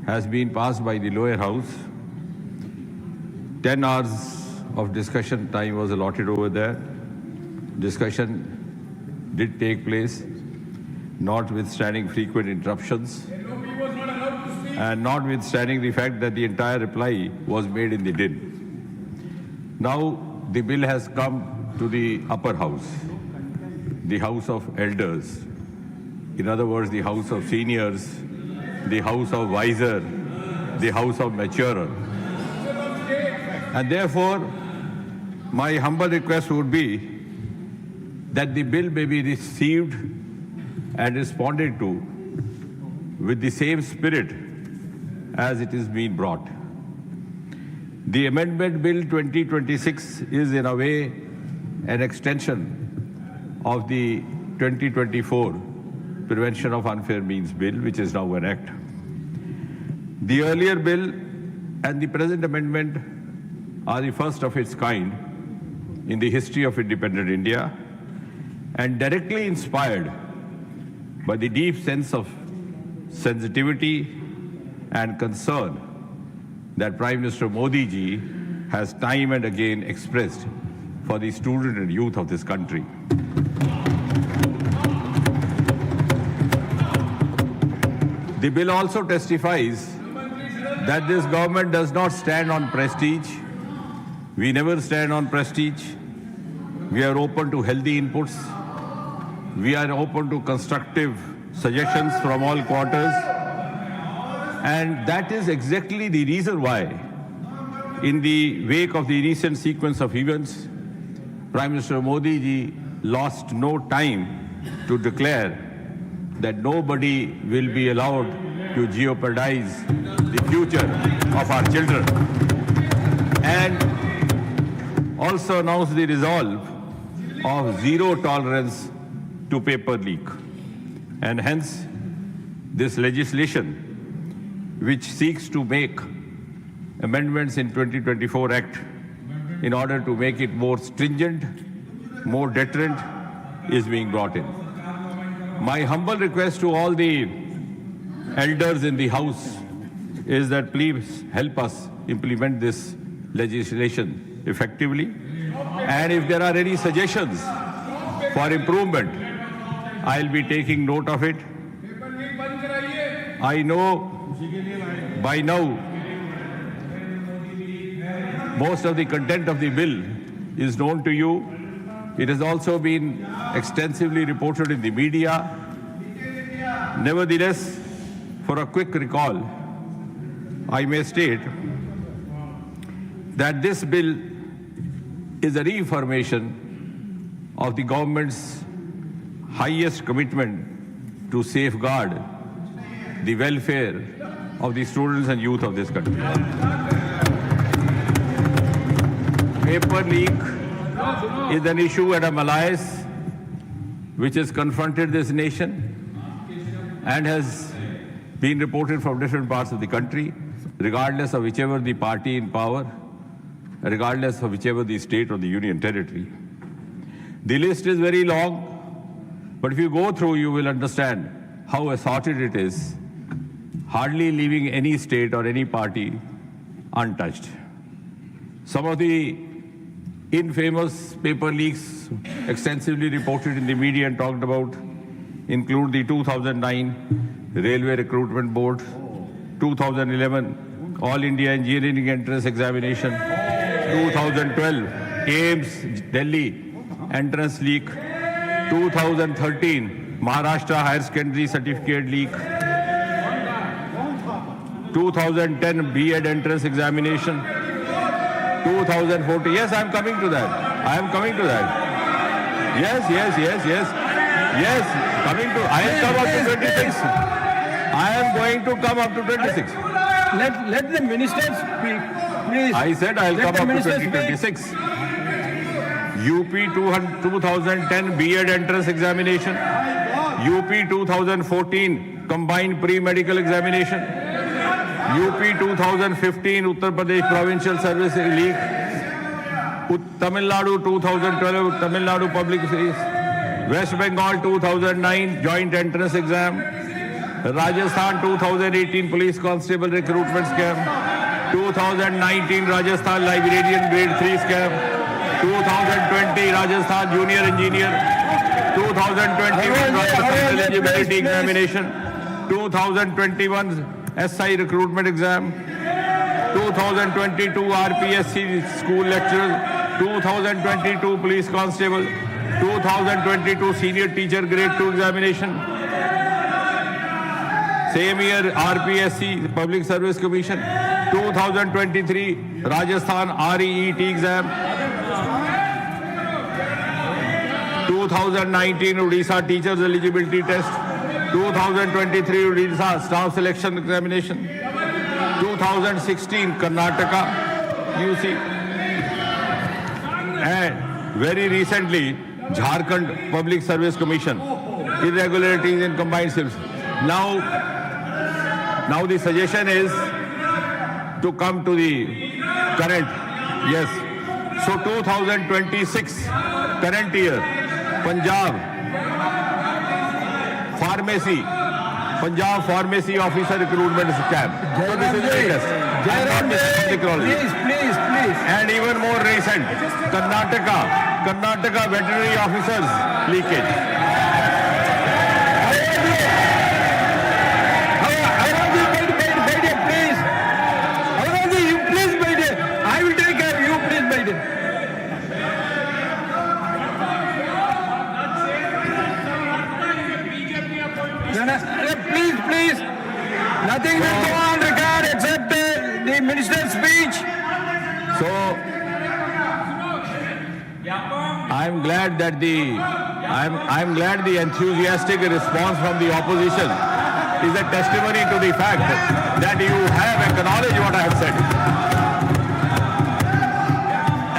has been passed by the lower house. 10 hours of discussion time was allotted over there. Discussion did take place, notwithstanding frequent interruptions, and notwithstanding the fact that the entire reply was made in the din. Now the bill has come to the upper house, the House of Elders. In other words, the House of Seniors, the House of Wiser, the House of Maturer. And therefore, my humble request would be that the bill may be received and responded to with the same spirit as it is being brought. The Amendment Bill 2026 is in a way an extension of the 2024 Prevention of Unfair Means Bill, which is now an act. The earlier bill and the present amendment are the first of its kind in the history of independent India and directly inspired by the deep sense of sensitivity and concern that Prime Minister Modi ji has time and again expressed for the student and youth of this country. The bill also testifies that this government does not stand on prestige. We never stand on prestige. We are open to healthy inputs. We are open to constructive suggestions from all quarters. And that is exactly the reason why, in the wake of the recent sequence of events, Prime Minister Modi ji lost no time to declare that nobody will be allowed to jeopardize the future of our children, and also announced the resolve of zero tolerance to paper leak. And hence, this legislation, which seeks to make amendments in 2024 Act in order to make it more stringent, more deterrent, is being brought in. My humble request to all the elders in the House is that please help us implement this legislation effectively. And if there are any suggestions for improvement, I'll be taking note of it. I know by now most of the content of the bill is known to you. It has also been extensively reported in the media. Nevertheless, for a quick recall, I may state that this bill is a reaffirmation of the government's highest commitment to safeguard the welfare of the students and youth of this country. Paper leak is an issue at a malaise which has confronted this nation and has been reported from different parts of the country, regardless of whichever the party in power, regardless of whichever the state or the union territory. The list is very long, but if you go through, you will understand how assorted it is, hardly leaving any state or any party untouched. Some of the infamous paper leaks extensively reported in the media and talked about include the 2009 Railway Recruitment Board, 2011 All India Engineering Entrance Examination, 2012 AIIMS Delhi Entrance Leak, 2013 Maharashtra Higher Secondary Certificate Leak, 2010 B.Ed Entrance Examination, 2014. Yes, I am coming to that. I am coming to that. Yes. Coming to. I have come up to 26. I am going to come up to 26. Let the minister speak, please. I said I will come up to 2026. UP 2010 B.Ed Entrance Examination, UP 2014 Combined Pre-Medical Examination, UP 2015 Uttar Pradesh Provincial Service Leak, Tamil Nadu 2012 Tamil Nadu Public Service, West Bengal 2009 Joint Entrance Exam, Rajasthan 2018 Police Constable Recruitment Scam, 2019 Rajasthan Librarian Grade 3 Scam, 2020 Rajasthan Junior Engineer, 2021 Rajasthan Eligibility Examination, 2021 SI Recruitment Exam, 2022 RPSC School Lecturers, 2022 Police Constable, 2022 Senior Teacher Grade 2 Examination, same year RPSC Public Service Commission, 2023 Rajasthan REET exam, 2019 Odisha Teachers Eligibility Test, 2023 Odisha Staff Selection Examination, 2016 Karnataka UC, and very recently Jharkhand Public Service Commission, irregularities in combined service. Now the suggestion is to come to the current, yes. So 2026, current year, Punjab Pharmacy Officer Recruitment Scam. So this is latest. Please. And even more recent, Karnataka Veterinary Officers leakage. Please. Nothing will go on record except the minister's speech. So I'm glad that I'm glad the enthusiastic response from the opposition is a testimony to the fact that you have acknowledged what I have said.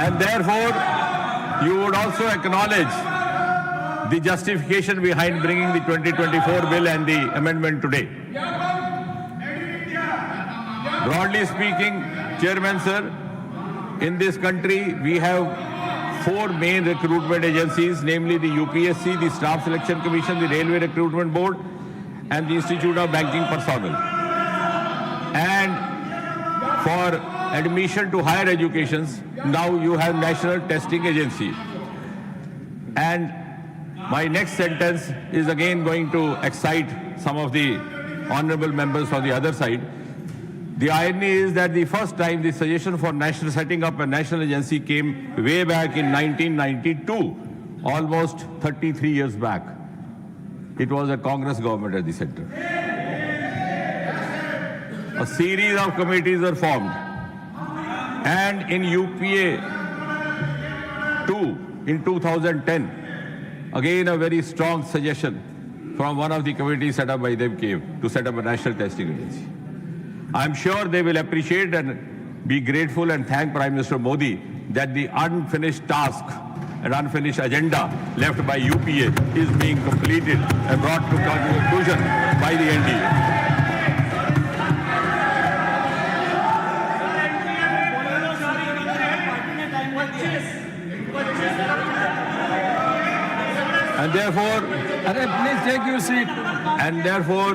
And therefore, you would also acknowledge the justification behind bringing the 2024 bill and the amendment today. Broadly speaking, Chairman Sir, in this country we have 4 main recruitment agencies, namely the UPSC, the Staff Selection Commission, the Railway Recruitment Board, and the Institute of Banking Personnel. And for admission to higher educations, now you have National Testing Agency. And my next sentence is again going to excite some of the honorable members on the other side. The irony is that the first time the suggestion for setting up a national agency came way back in 1992, almost 33 years back. It was a Congress government at the center. A series of committees were formed. And in UPA 2 in 2010, again a very strong suggestion from one of the committees set up by them came to set up a national testing agency. I'm sure they will appreciate and be grateful and thank Prime Minister Modi that the unfinished task and unfinished agenda left by UPA is being completed and brought to conclusion by the NDA. And therefore, Please take your seat. and therefore,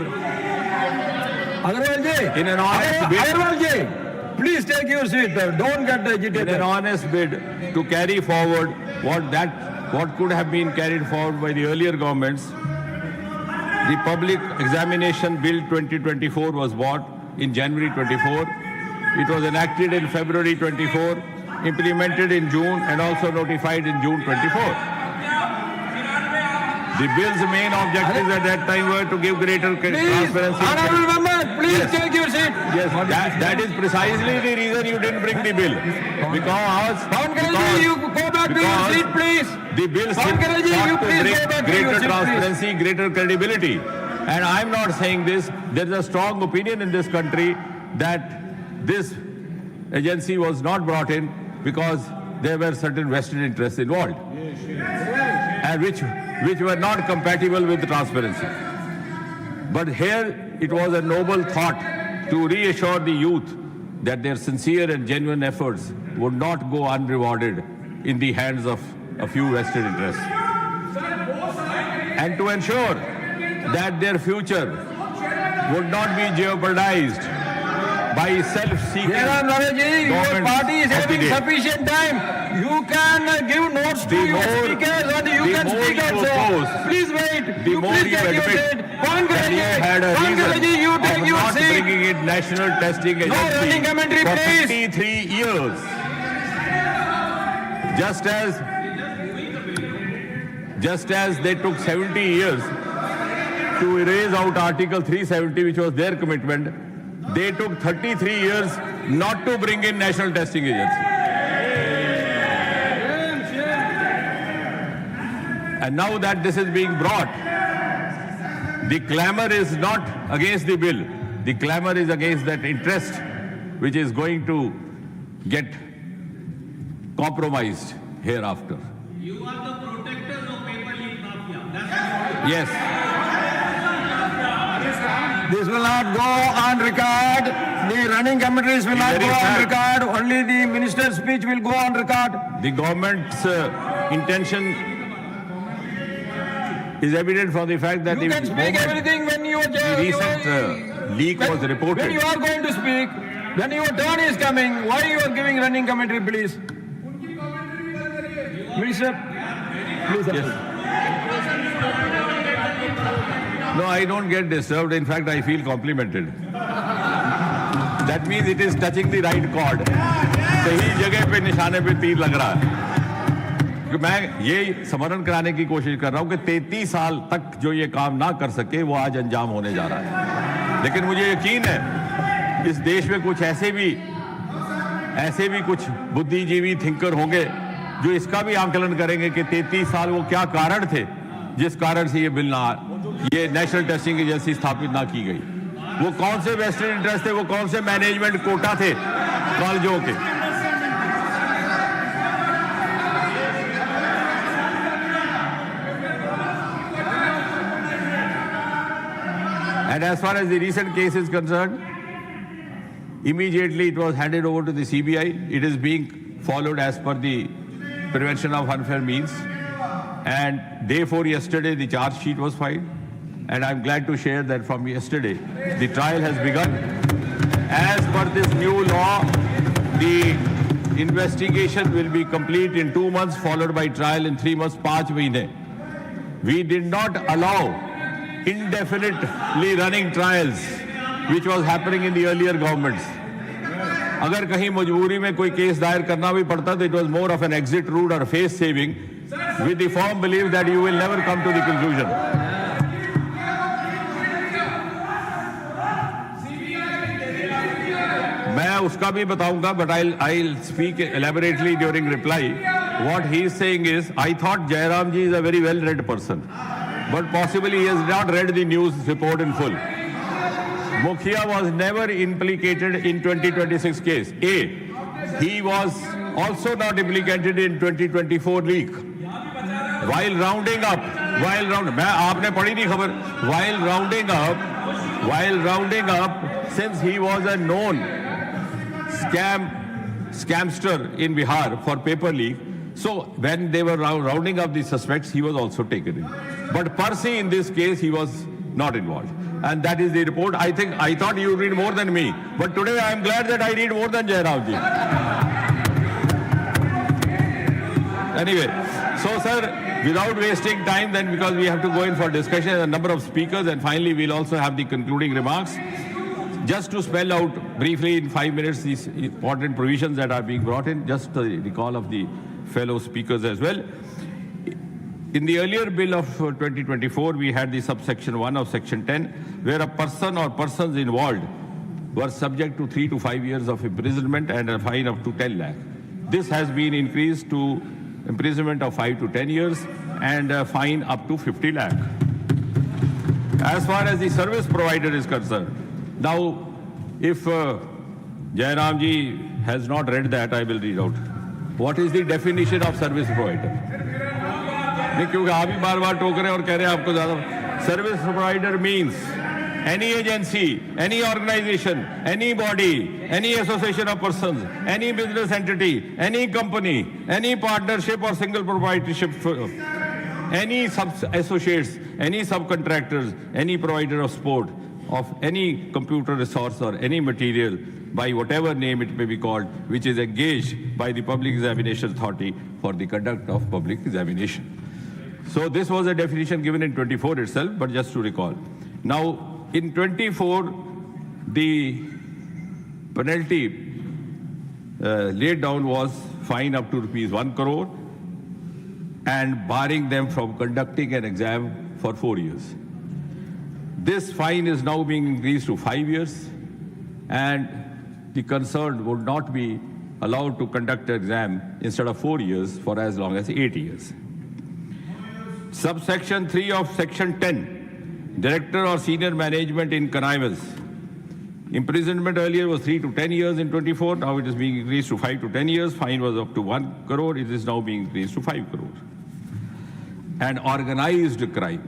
Agarwal ji, in an honest bid, Agarwal ji, please take your seat. Don't get in agitated. an honest bid to carry forward what could have been carried forward by the earlier governments, the Public Examination Bill 2024 was brought in January 24. It was enacted in February 24, implemented in June, and also notified in June 24. The bill's main objectives at that time were to give greater Please, transparency. honorable member, please Yes. take your seat. Yes, that is precisely the reason you didn't bring the bill. Because Pankaj ji, you go back to your seat, please. the bill Pankaj ji, you sought to please bring go back to your greater seat, please. transparency, greater credibility. And I'm not saying this. There's a strong opinion in this country that this agency was not brought in because there were certain vested interests involved, and which were not compatible with transparency. But here it was a noble thought to reassure the youth that their sincere and genuine efforts would not go unrewarded in the hands of a few vested interests, and to ensure that their future would not be jeopardized by self-seeking Jairam Ramesh, your governments party is of the having day. sufficient time. You can give notes to The your more- speakers and you the can more speak you also. oppose, Please wait. the You more please you take your admit seat. Pawan that you had a Pawan reason Karaji, you take of your not seat. bringing in National Testing Agency running commentary, for please. 53 years. Just as they took 70 years to erase out Article 370, which was their commitment, they took 33 years not to bring in National Testing Agency. And now that this is being brought, the clamor is not against the bill. The clamor is against that interest which is going to get compromised hereafter. You are the protectors of paper leak mafia. That's Yes. This will not go on record. The running commentaries will not Very go on sad. record. Only the minister's speech will go on record. The government's intention is evident from the fact that You the can speak moment everything when you the recent leak was when you reported, are going to speak. When your turn is coming, why you are giving running commentary, please? Minister, please. Yes. No, I don't get disturbed. In fact, I feel complimented. That means it is touching the right chord. सही जगह पे निशाने पे तीर लग रहा है. कि मैं ये स्मरण कराने की कोशिश कर रहा हूं कि 33 साल तक जो ये काम ना कर सके वो आज अंजाम होने जा रहा है. लेकिन मुझे यकीन है इस देश में कुछ ऐसे भी कुछ बुद्धिजीवी थिंकर होंगे जो इसका भी आंकलन करेंगे कि 33 साल वो क्या कारण थे जिस कारण से ये नेशनल टेस्टिंग एजेंसी स्थापित ना की गई. वो कौन से वेस्टेड इंटरेस्ट थे, वो कौन से मैनेजमेंट कोटा थे कॉलेजों के. And as far as the recent case is concerned, immediately it was handed over to the CBI. It is being followed as per the Prevention of Unfair Means. And therefore, yesterday the charge sheet was filed. And I'm glad to share that from yesterday, the trial has begun. As per this new law, the investigation will be complete in 2 months, followed by trial in 3 months, 5 mahine. We did not allow indefinitely running trials, which was happening in the earlier governments. अगर कहीं मजबूरी में कोई case दायर करना भी पड़ता तो it was more of an exit route or face saving with the firm belief that you will never come to the conclusion. मैं उसका भी बताऊंगा, but I'll speak elaborately during reply. What he is saying is, I thought Jairam ji is a very well-read person, but possibly he has not read the news report in full. Mukhia was never implicated in 2026 case. A, he was also not implicated in 2024 leak. While rounding up, मैं आपने पढ़ी नहीं खबर. While rounding up, since he was a known scamster in Bihar for paper leak, so when they were rounding up the suspects, he was also taken in. But per se in this case, he was not involved. And that is the report. I thought you read more than me. But today I am glad that I read more than Jairam ji. Anyway, so sir, without wasting time then, because we have to go in for discussion, a number of speakers, and finally we'll also have the concluding remarks. Just to spell out briefly in 5 minutes these important provisions that are being brought in, just the call of the fellow speakers as well. In the earlier bill of 2024, we had the subsection 1 of section 10, where a person or persons involved were subject to 3 to 5 years of imprisonment and a fine up to 10 lakh. This has been increased to imprisonment of 5 to 10 years and a fine up to 50 lakh. As far as the service provider is concerned, now if Jairam ji has not read that, I will read out. What is the definition of service provider? नहीं, क्योंकि आप ही बार बार टोक रहे हैं और कह रहे हैं आपको ज्यादा. Service provider means any agency, any organization, any body, any association of persons, any business entity, any company, any partnership or single proprietorship, any sub-associates, any subcontractors, any provider of sport, of any computer resource or any material by whatever name it may be called, which is engaged by the Public Examination Authority for the conduct of public examination. So this was a definition given in 24 itself, but just to recall. Now, in 24, the penalty laid down was fine up to rupees 1 crore and barring them from conducting an exam for 4 years. This fine is now being increased to 5 years, and the concerned would not be allowed to conduct an exam instead of 4 years for as long as 8 years. Subsection 3 of Section 10, Director or Senior Management in connivance. Imprisonment earlier was 3 to 10 years in 24, now it is being increased to 5 to 10 years. Fine was up to 1 crore, it is now being increased to 5 crore. And organized crime,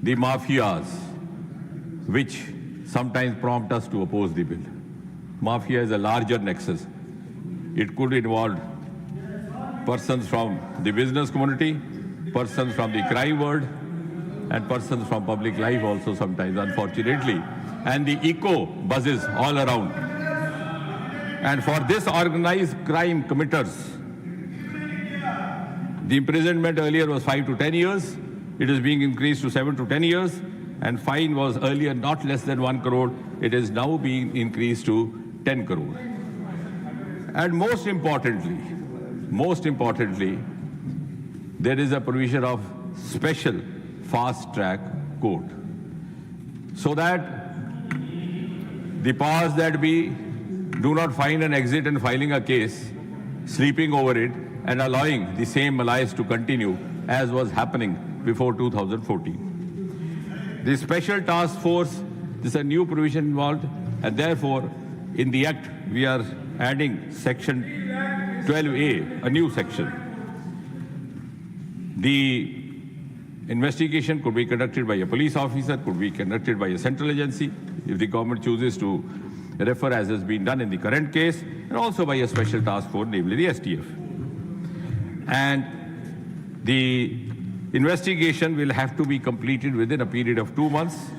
the mafias, which sometimes prompt us to oppose the bill. Mafia is a larger nexus. It could involve persons from the business community, persons from the crime world, and persons from public life also sometimes, unfortunately. And the echo buzzes all around. And for this organized crime committers, the imprisonment earlier was 5 to 10 years. It is being increased to 7 to 10 years. And fine was earlier not less than 1 crore. It is now being increased to 10 crore. And most importantly, there is a provision of special fast-track court, so that the powers that be do not find an exit in filing a case, sleeping over it, and allowing the same malice to continue as was happening before 2014. The Special Task Force, this is a new provision involved, and therefore, in the Act, we are adding Section 12A, a new section. The investigation could be conducted by a police officer, could be conducted by a central agency, if the government chooses to refer, as has been done in the current case, and also by a special task force, namely the STF. And the investigation will have to be completed within a period of 2 months,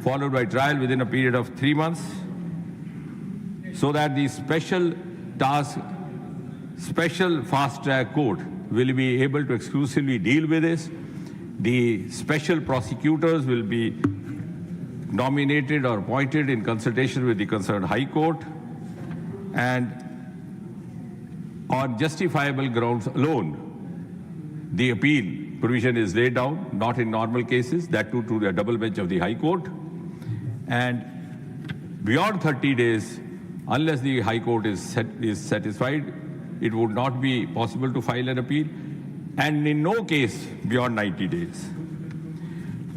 followed by trial within a period of 3 months, so that the special fast-track court will be able to exclusively deal with this. The special prosecutors will be nominated or appointed in consultation with the concerned High Court, and on justifiable grounds alone, the appeal provision is laid down, not in normal cases, that too to the double bench of the High Court. And beyond 30 days, unless the High Court is satisfied, it would not be possible to file an appeal, and in no case beyond 90 days.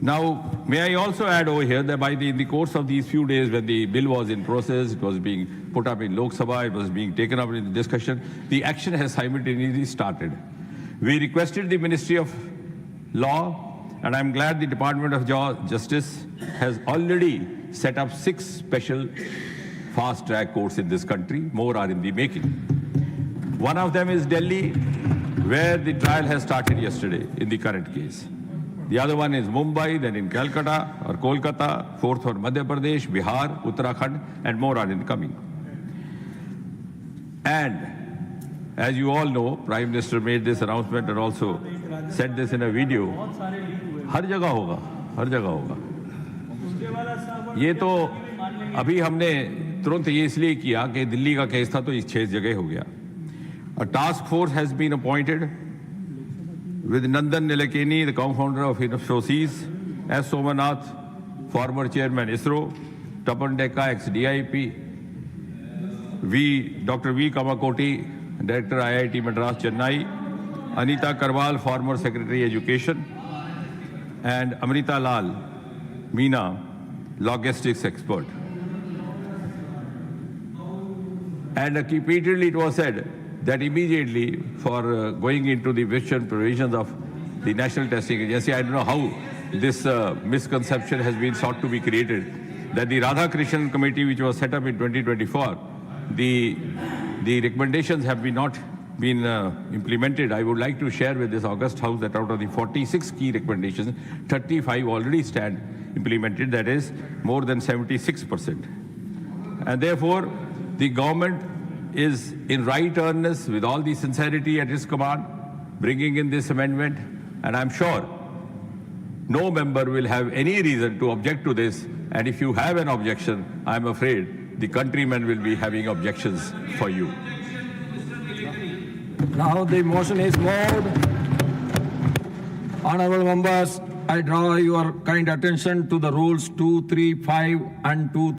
Now, may I also add over here that in the course of these few days when the bill was in process, it was being put up in Lok Sabha, it was being taken up in the discussion, the action has simultaneously started. We requested the Ministry of Law, and I'm glad the Department of Justice has already set up 6 special fast-track courts in this country. More are in the making. One of them is Delhi, where the trial has started yesterday in the current case. The other one is Mumbai, then in Calcutta or Kolkata, 4th or Madhya Pradesh, Bihar, Uttarakhand, and more are incoming. And as you all know, Prime Minister made this announcement and also said this in a video. हर जगह होगा. ये तो अभी हमने तुरंत ये इसलिए किया कि दिल्ली का केस था तो 6 जगह हो गया. A task force has been appointed with Nandan Nilekani, the co-founder of Infosys, S. Somanath, former chairman ISRO, Tapan Dekka, ex-DIP, Dr. V. Kamakoti, director IIT Madras, Chennai, Anita Karwal, former secretary education, and Amrita Lal Meena, logistics expert. And repeatedly it was said that immediately for going into the vision provisions of the National Testing Agency, I don't know how this misconception has been sought to be created, that the Radhakrishnan Committee, which was set up in 2024, the recommendations have not been implemented. I would like to share with this August House that out of the 46 key recommendations, 35 already stand implemented, that is more than 76%. And therefore, the government is in right earnest, with all the sincerity at its command, bringing in this amendment, and I'm sure no member will have any reason to object to this, and if you have an objection, I'm afraid the countrymen will be having objections for you. Now the motion is moved. Honorable members, I draw your kind attention to the rules 235 and 2.